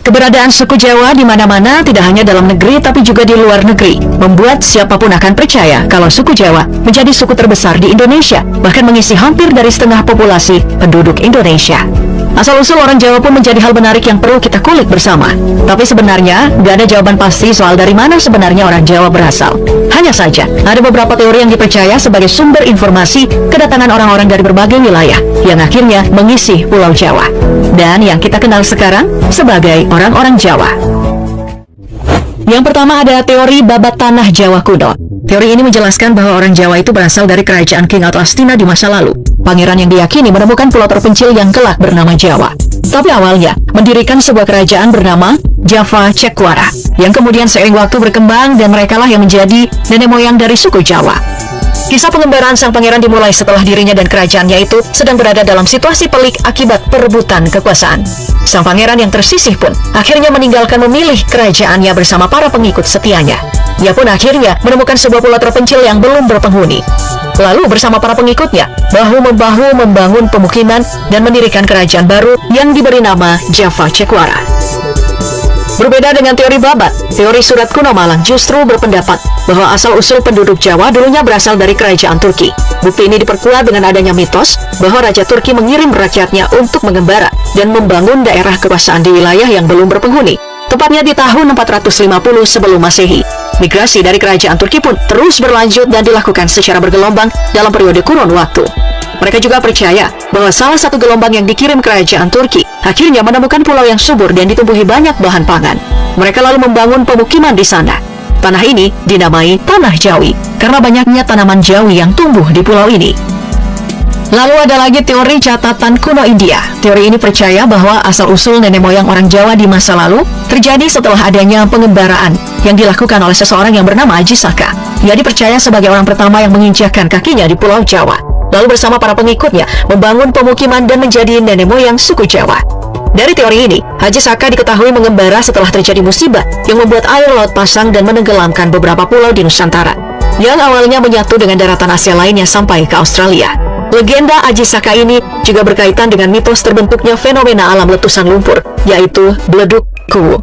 Keberadaan suku Jawa di mana-mana tidak hanya dalam negeri tapi juga di luar negeri, membuat siapapun akan percaya kalau suku Jawa menjadi suku terbesar di Indonesia, bahkan mengisi hampir dari setengah populasi penduduk Indonesia. Asal-usul orang Jawa pun menjadi hal menarik yang perlu kita kulik bersama. Tapi sebenarnya, gak ada jawaban pasti soal dari mana sebenarnya orang Jawa berasal. Hanya saja, ada beberapa teori yang dipercaya sebagai sumber informasi kedatangan orang-orang dari berbagai wilayah, yang akhirnya mengisi Pulau Jawa. Dan yang kita kenal sekarang sebagai orang-orang Jawa. Yang pertama ada teori babat tanah Jawa kuno. Teori ini menjelaskan bahwa orang Jawa itu berasal dari kerajaan King atau Astina di masa lalu. Pangeran yang diyakini menemukan pulau terpencil yang kelak bernama Jawa. Tapi awalnya mendirikan sebuah kerajaan bernama Java Cekwara, yang kemudian seiring waktu berkembang dan merekalah yang menjadi nenek moyang dari suku Jawa. Kisah pengembaraan sang pangeran dimulai setelah dirinya dan kerajaannya itu sedang berada dalam situasi pelik akibat perebutan kekuasaan. Sang pangeran yang tersisih pun akhirnya meninggalkan memilih kerajaannya bersama para pengikut setianya. Ia pun akhirnya menemukan sebuah pulau terpencil yang belum berpenghuni. Lalu bersama para pengikutnya, bahu-membahu membangun pemukiman dan mendirikan kerajaan baru yang diberi nama Java Cekwara. Berbeda dengan teori babat, teori surat kuno Malang justru berpendapat bahwa asal-usul penduduk Jawa dulunya berasal dari kerajaan Turki. Bukti ini diperkuat dengan adanya mitos bahwa Raja Turki mengirim rakyatnya untuk mengembara dan membangun daerah kekuasaan di wilayah yang belum berpenghuni, tepatnya di tahun 450 sebelum Masehi. Migrasi dari kerajaan Turki pun terus berlanjut dan dilakukan secara bergelombang dalam periode kurun waktu. Mereka juga percaya bahwa salah satu gelombang yang dikirim kerajaan Turki akhirnya menemukan pulau yang subur dan ditumbuhi banyak bahan pangan. Mereka lalu membangun pemukiman di sana. Tanah ini dinamai Tanah Jawi karena banyaknya tanaman Jawi yang tumbuh di pulau ini. Lalu ada lagi teori catatan kuno India. Teori ini percaya bahwa asal-usul nenek moyang orang Jawa di masa lalu terjadi setelah adanya pengembaraan yang dilakukan oleh seseorang yang bernama Aji Saka. Ia dipercaya sebagai orang pertama yang menginjakkan kakinya di Pulau Jawa. Lalu bersama para pengikutnya membangun pemukiman dan menjadi nenek moyang suku Jawa. Dari teori ini, Haji Saka diketahui mengembara setelah terjadi musibah yang membuat air laut pasang dan menenggelamkan beberapa pulau di Nusantara, yang awalnya menyatu dengan daratan Asia lainnya sampai ke Australia. Legenda Aji Saka ini juga berkaitan dengan mitos terbentuknya fenomena alam letusan lumpur, yaitu beleduk kuwu.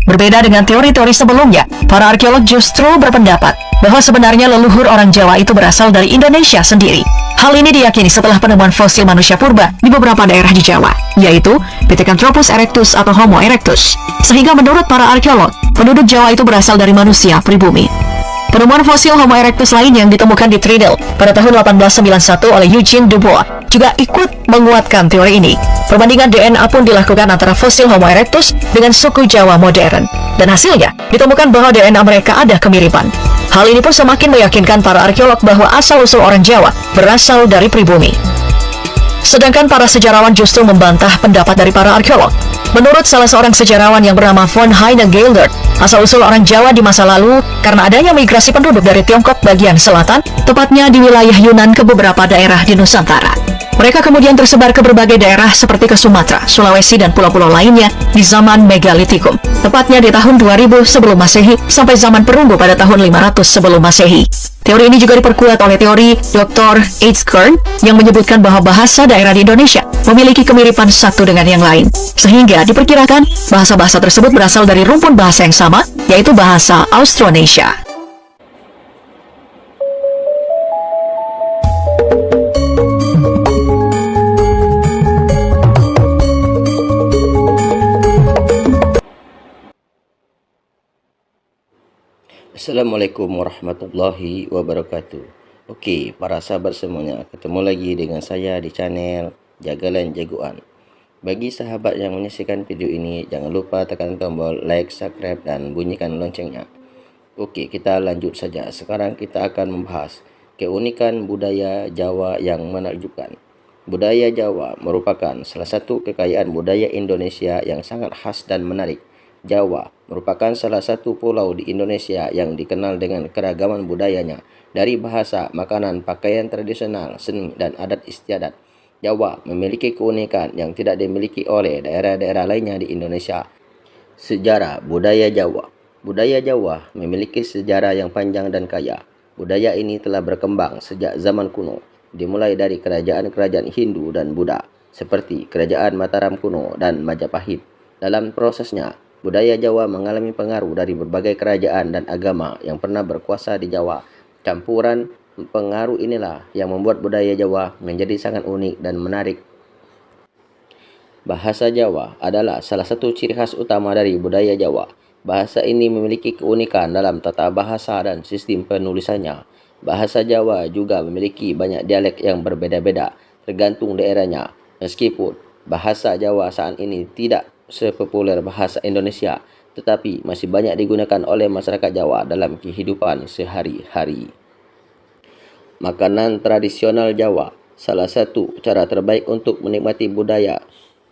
Berbeda dengan teori-teori sebelumnya, para arkeolog justru berpendapat bahwa sebenarnya leluhur orang Jawa itu berasal dari Indonesia sendiri. Hal ini diyakini setelah penemuan fosil manusia purba di beberapa daerah di Jawa, yaitu Pithecanthropus erectus atau Homo erectus. Sehingga menurut para arkeolog, penduduk Jawa itu berasal dari manusia pribumi. Penemuan fosil Homo erectus lain yang ditemukan di Tridel pada tahun 1891 oleh Eugene Dubois juga ikut menguatkan teori ini. Perbandingan DNA pun dilakukan antara fosil Homo erectus dengan suku Jawa modern. Dan hasilnya ditemukan bahwa DNA mereka ada kemiripan. Hal ini pun semakin meyakinkan para arkeolog bahwa asal-usul orang Jawa berasal dari pribumi. Sedangkan para sejarawan justru membantah pendapat dari para arkeolog. Menurut salah seorang sejarawan yang bernama von Heine-Geldert, asal-usul orang Jawa di masa lalu karena adanya migrasi penduduk dari Tiongkok bagian selatan, tepatnya di wilayah Yunan ke beberapa daerah di Nusantara. Mereka kemudian tersebar ke berbagai daerah seperti ke Sumatera, Sulawesi, dan pulau-pulau lainnya di zaman Megalitikum, tepatnya di tahun 2000 sebelum Masehi sampai zaman perunggu pada tahun 500 sebelum Masehi. Teori ini juga diperkuat oleh teori Dr. H. Kern yang menyebutkan bahwa bahasa daerah di Indonesia memiliki kemiripan satu dengan yang lain, sehingga diperkirakan bahasa-bahasa tersebut berasal dari rumpun bahasa yang sama, yaitu bahasa Austronesia. Assalamualaikum warahmatullahi wabarakatuh. Okey, para sahabat semuanya, ketemu lagi dengan saya di channel Jagalan Jagoan. Bagi sahabat yang menyaksikan video ini, jangan lupa tekan tombol like, subscribe, dan bunyikan loncengnya. Okey, kita lanjut saja. Sekarang kita akan membahas keunikan budaya Jawa yang menakjubkan. Budaya Jawa merupakan salah satu kekayaan budaya Indonesia yang sangat khas dan menarik. Jawa merupakan salah satu pulau di Indonesia yang dikenal dengan keragaman budayanya, dari bahasa, makanan, pakaian tradisional, seni, dan adat istiadat. Jawa memiliki keunikan yang tidak dimiliki oleh daerah-daerah lainnya di Indonesia. Sejarah budaya Jawa. Budaya Jawa memiliki sejarah yang panjang dan kaya. Budaya ini telah berkembang sejak zaman kuno, dimulai dari kerajaan-kerajaan Hindu dan Buddha, seperti Kerajaan Mataram kuno dan Majapahit. Dalam prosesnya, budaya Jawa mengalami pengaruh dari berbagai kerajaan dan agama yang pernah berkuasa di Jawa. Campuran pengaruh inilah yang membuat budaya Jawa menjadi sangat unik dan menarik. Bahasa Jawa adalah salah satu ciri khas utama dari budaya Jawa. Bahasa ini memiliki keunikan dalam tata bahasa dan sistem penulisannya. Bahasa Jawa juga memiliki banyak dialek yang berbeda-beda tergantung daerahnya. Meskipun bahasa Jawa saat ini tidak sepopuler bahasa Indonesia, tetapi masih banyak digunakan oleh masyarakat Jawa dalam kehidupan sehari-hari. Makanan tradisional Jawa. Salah satu cara terbaik untuk menikmati budaya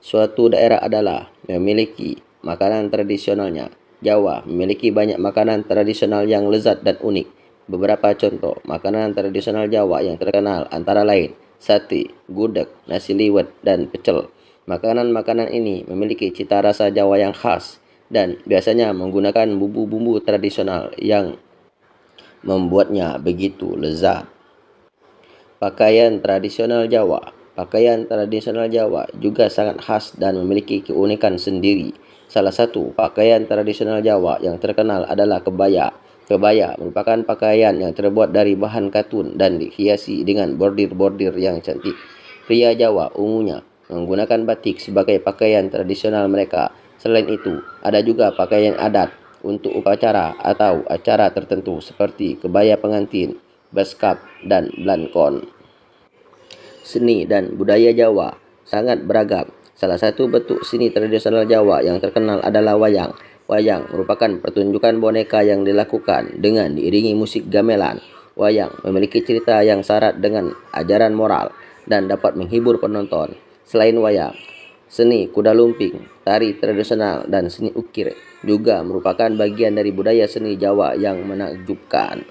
suatu daerah adalah memiliki makanan tradisionalnya. Jawa memiliki banyak makanan tradisional yang lezat dan unik. Beberapa contoh makanan tradisional Jawa yang terkenal antara lain sate, gudeg, nasi liwet, dan pecel. Makanan-makanan ini memiliki cita rasa Jawa yang khas dan biasanya menggunakan bumbu-bumbu tradisional yang membuatnya begitu lezat. Pakaian tradisional Jawa. Pakaian tradisional Jawa juga sangat khas dan memiliki keunikan sendiri. Salah satu pakaian tradisional Jawa yang terkenal adalah kebaya. Kebaya merupakan pakaian yang terbuat dari bahan katun dan dihiasi dengan bordir-bordir yang cantik. Pria Jawa umumnya menggunakan batik sebagai pakaian tradisional mereka. Selain itu, ada juga pakaian adat untuk upacara atau acara tertentu seperti kebaya pengantin, beskap, dan blankon. Seni dan budaya Jawa sangat beragam. Salah satu bentuk seni tradisional Jawa yang terkenal adalah wayang. Wayang merupakan pertunjukan boneka yang dilakukan dengan diiringi musik gamelan. Wayang memiliki cerita yang syarat dengan ajaran moral dan dapat menghibur penonton. Selain wayang, seni kuda lumping, tari tradisional, dan seni ukir juga merupakan bagian dari budaya seni Jawa yang menakjubkan.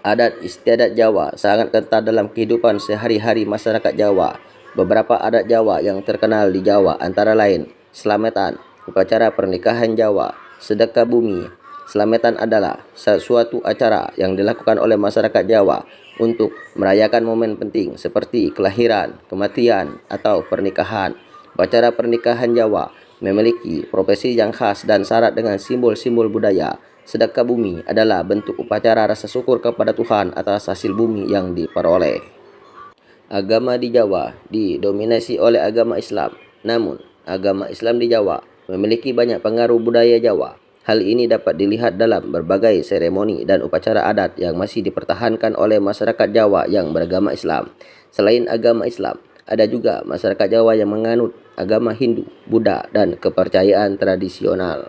Adat istiadat Jawa sangat kental dalam kehidupan sehari-hari masyarakat Jawa. Beberapa adat Jawa yang terkenal di Jawa antara lain Slametan, upacara pernikahan Jawa, sedekah bumi. Slametan adalah suatu acara yang dilakukan oleh masyarakat Jawa untuk merayakan momen penting seperti kelahiran, kematian, atau pernikahan. Upacara pernikahan Jawa memiliki prosesi yang khas dan syarat dengan simbol-simbol budaya. Sedekah bumi adalah bentuk upacara rasa syukur kepada Tuhan atas hasil bumi yang diperoleh. Agama di Jawa didominasi oleh agama Islam. Namun, agama Islam di Jawa memiliki banyak pengaruh budaya Jawa. Hal ini dapat dilihat dalam berbagai seremoni dan upacara adat yang masih dipertahankan oleh masyarakat Jawa yang beragama Islam. Selain agama Islam, ada juga masyarakat Jawa yang menganut agama Hindu, Buddha, dan kepercayaan tradisional.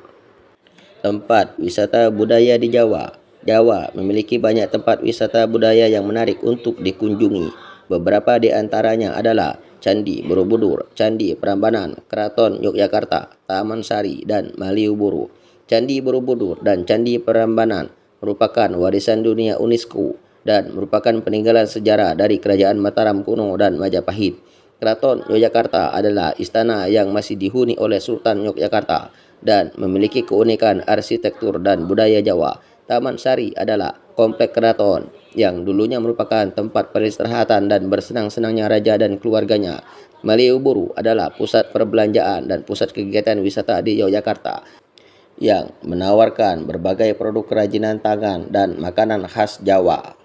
Tempat wisata budaya di Jawa. Jawa memiliki banyak tempat wisata budaya yang menarik untuk dikunjungi. Beberapa di antaranya adalah Candi Borobudur, Candi Prambanan, Keraton Yogyakarta, Taman Sari, dan Malioboro. Candi Borobudur dan Candi Prambanan merupakan warisan dunia UNESCO dan merupakan peninggalan sejarah dari Kerajaan Mataram kuno dan Majapahit. Keraton Yogyakarta adalah istana yang masih dihuni oleh Sultan Yogyakarta dan memiliki keunikan arsitektur dan budaya Jawa. Taman Sari adalah komplek keraton yang dulunya merupakan tempat peristirahatan dan bersenang-senangnya raja dan keluarganya. Malioboro adalah pusat perbelanjaan dan pusat kegiatan wisata di Yogyakarta yang menawarkan berbagai produk kerajinan tangan dan makanan khas Jawa.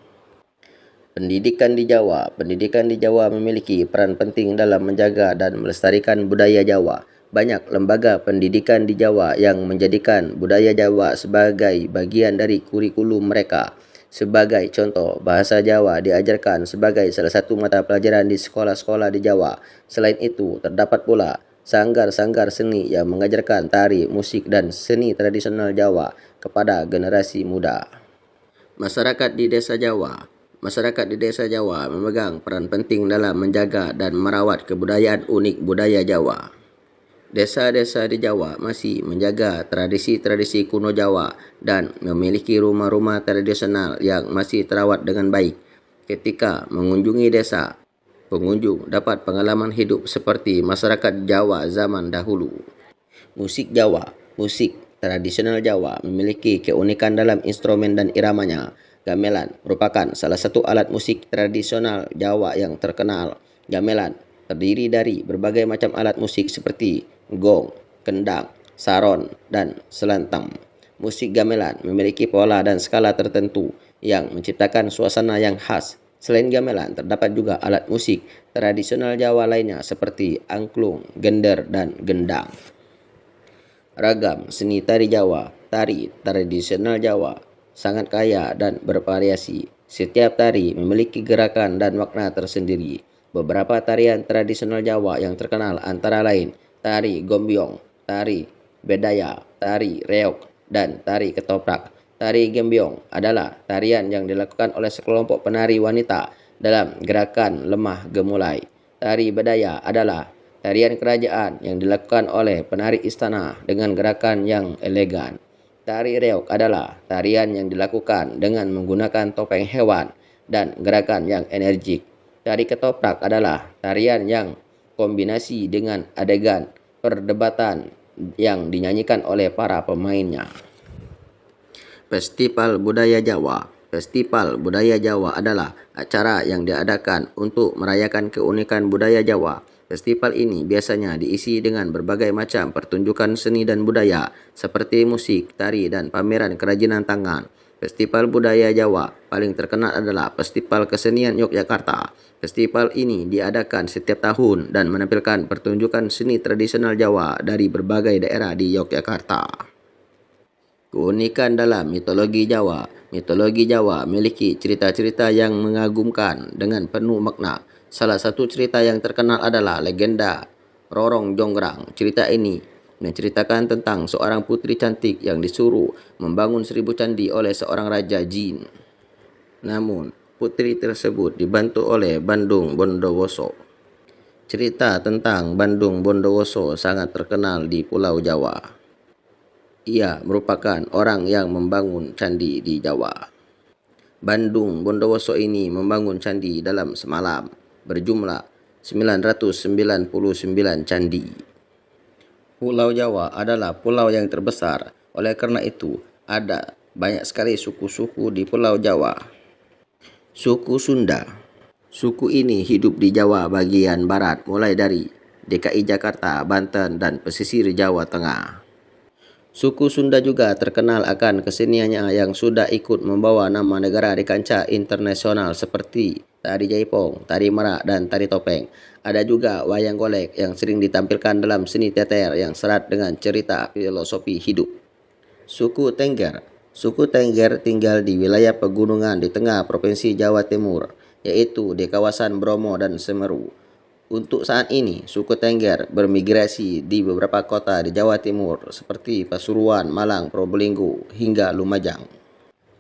Pendidikan di Jawa. Pendidikan di Jawa memiliki peran penting dalam menjaga dan melestarikan budaya Jawa. Banyak lembaga pendidikan di Jawa yang menjadikan budaya Jawa sebagai bagian dari kurikulum mereka. Sebagai contoh, bahasa Jawa diajarkan sebagai salah satu mata pelajaran di sekolah-sekolah di Jawa. Selain itu, terdapat pula sanggar-sanggar seni yang mengajarkan tari, musik, dan seni tradisional Jawa kepada generasi muda. Masyarakat di desa Jawa. Masyarakat di desa Jawa memegang peran penting dalam menjaga dan merawat kebudayaan unik budaya Jawa. Desa-desa di Jawa masih menjaga tradisi-tradisi kuno Jawa dan memiliki rumah-rumah tradisional yang masih terawat dengan baik. Ketika mengunjungi desa, pengunjung dapat pengalaman hidup seperti masyarakat Jawa zaman dahulu. Musik Jawa. Musik tradisional Jawa memiliki keunikan dalam instrumen dan iramanya. Gamelan merupakan salah satu alat musik tradisional Jawa yang terkenal. Gamelan terdiri dari berbagai macam alat musik seperti gong, kendang, saron, dan selantang. Musik gamelan memiliki pola dan skala tertentu yang menciptakan suasana yang khas. Selain gamelan, terdapat juga alat musik tradisional Jawa lainnya seperti angklung, gender, dan gendang. Ragam seni tari Jawa, tari tradisional Jawa, sangat kaya dan bervariasi. Setiap tari memiliki gerakan dan makna tersendiri. Beberapa tarian tradisional Jawa yang terkenal antara lain tari gombyong, tari bedaya, tari reog, dan tari ketoprak. Tari gembyong adalah tarian yang dilakukan oleh sekelompok penari wanita dalam gerakan lemah gemulai. Tari bedaya adalah tarian kerajaan yang dilakukan oleh penari istana dengan gerakan yang elegan. Tari reog adalah tarian yang dilakukan dengan menggunakan topeng hewan dan gerakan yang energik. Tari ketoprak adalah tarian yang kombinasi dengan adegan perdebatan yang dinyanyikan oleh para pemainnya. Festival Budaya Jawa. Festival Budaya Jawa adalah acara yang diadakan untuk merayakan keunikan budaya Jawa. Festival ini biasanya diisi dengan berbagai macam pertunjukan seni dan budaya seperti musik, tari, dan pameran kerajinan tangan. Festival Budaya Jawa paling terkenal adalah Festival Kesenian Yogyakarta. Festival ini diadakan setiap tahun dan menampilkan pertunjukan seni tradisional Jawa dari berbagai daerah di Yogyakarta. Keunikan dalam mitologi Jawa. Mitologi Jawa memiliki cerita-cerita yang mengagumkan dengan penuh makna. Salah satu cerita yang terkenal adalah legenda Rorong Jonggrang. Cerita ini menceritakan tentang seorang putri cantik yang disuruh membangun 1000 candi oleh seorang raja jin. Namun, putri tersebut dibantu oleh Bandung Bondowoso. Cerita tentang Bandung Bondowoso sangat terkenal di Pulau Jawa. Ia merupakan orang yang membangun candi di Jawa. Bandung Bondowoso ini membangun candi dalam semalam berjumlah 999 candi. Pulau Jawa adalah pulau yang terbesar, oleh karena itu ada banyak sekali suku-suku di Pulau Jawa. Suku Sunda. Suku ini hidup di Jawa bagian barat mulai dari DKI Jakarta, Banten, dan pesisir Jawa Tengah. Suku Sunda juga terkenal akan keseniannya yang sudah ikut membawa nama negara di kancah internasional seperti tari jaipong, tari merak, dan tari topeng. Ada juga wayang golek yang sering ditampilkan dalam seni teater yang serat dengan cerita filosofi hidup. Suku Tengger. Suku Tengger tinggal di wilayah pegunungan di tengah Provinsi Jawa Timur, yaitu di kawasan Bromo dan Semeru. Untuk saat ini, suku Tengger bermigrasi di beberapa kota di Jawa Timur seperti Pasuruan, Malang, Probolinggo, hingga Lumajang.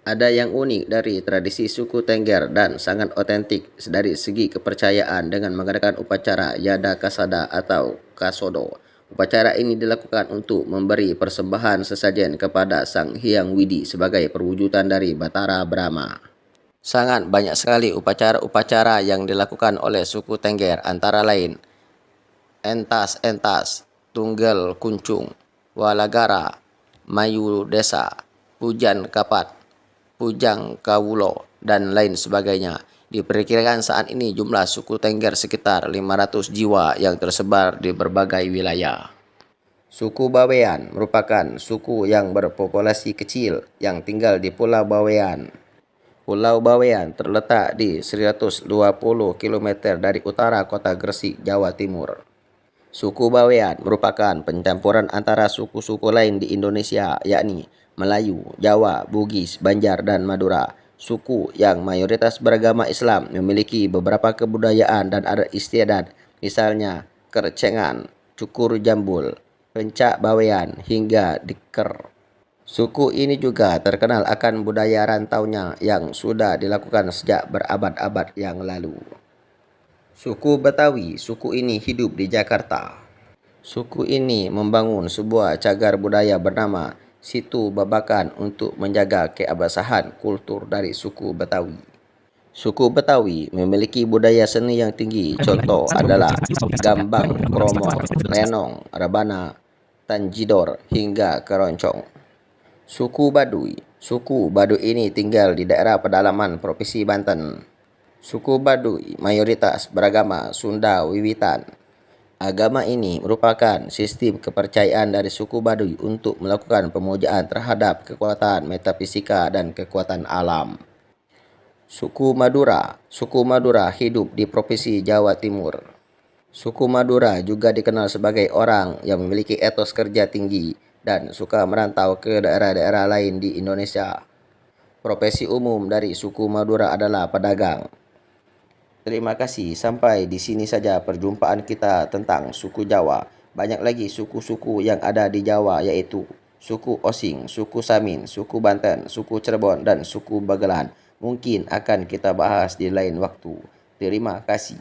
Ada yang unik dari tradisi suku Tengger dan sangat otentik dari segi kepercayaan dengan mengadakan upacara Yada Kasada atau Kasodo. Upacara ini dilakukan untuk memberi persembahan sesajen kepada Sang Hyang Widi sebagai perwujudan dari Batara Brahma. Sangat banyak sekali upacara-upacara yang dilakukan oleh suku Tengger, antara lain Entas-Entas, Tunggal Kuncung, Walagara, Mayu Desa, Pujan Kapat, Pujang Kawulo, dan lain sebagainya. Diperkirakan saat ini jumlah suku Tengger sekitar 500 jiwa yang tersebar di berbagai wilayah. Suku Bawean merupakan suku yang berpopulasi kecil yang tinggal di Pulau Bawean. Pulau Bawean terletak di 120 km dari utara kota Gresik, Jawa Timur. Suku Bawean merupakan pencampuran antara suku-suku lain di Indonesia, yakni Melayu, Jawa, Bugis, Banjar, dan Madura. Suku yang mayoritas beragama Islam memiliki beberapa kebudayaan dan adat istiadat, misalnya Kercengan, Cukur Jambul, Pencak Bawean, hingga Diker. Suku ini juga terkenal akan budaya rantaunya yang sudah dilakukan sejak berabad-abad yang lalu. Suku Betawi. Suku ini hidup di Jakarta. Suku ini membangun sebuah cagar budaya bernama Situ Babakan untuk menjaga keabsahan kultur dari suku Betawi. Suku Betawi memiliki budaya seni yang tinggi. Contoh adalah gambang, kromo, renong, rebana, tanjidor, hingga keroncong. Suku Baduy. Suku Baduy ini tinggal di daerah pedalaman Provinsi Banten. Suku Baduy mayoritas beragama Sunda Wiwitan. Agama ini merupakan sistem kepercayaan dari suku Baduy untuk melakukan pemujaan terhadap kekuatan metafisika dan kekuatan alam. Suku Madura hidup di Provinsi Jawa Timur. Suku Madura juga dikenal sebagai orang yang memiliki etos kerja tinggi dan suka merantau ke daerah-daerah lain di Indonesia. Profesi umum dari suku Madura adalah pedagang. Terima kasih, sampai di sini saja perjumpaan kita tentang suku Jawa. Banyak lagi suku-suku yang ada di Jawa, yaitu suku Osing, suku Samin, suku Banten, suku Cirebon, dan suku Bagelan. Mungkin akan kita bahas di lain waktu. Terima kasih.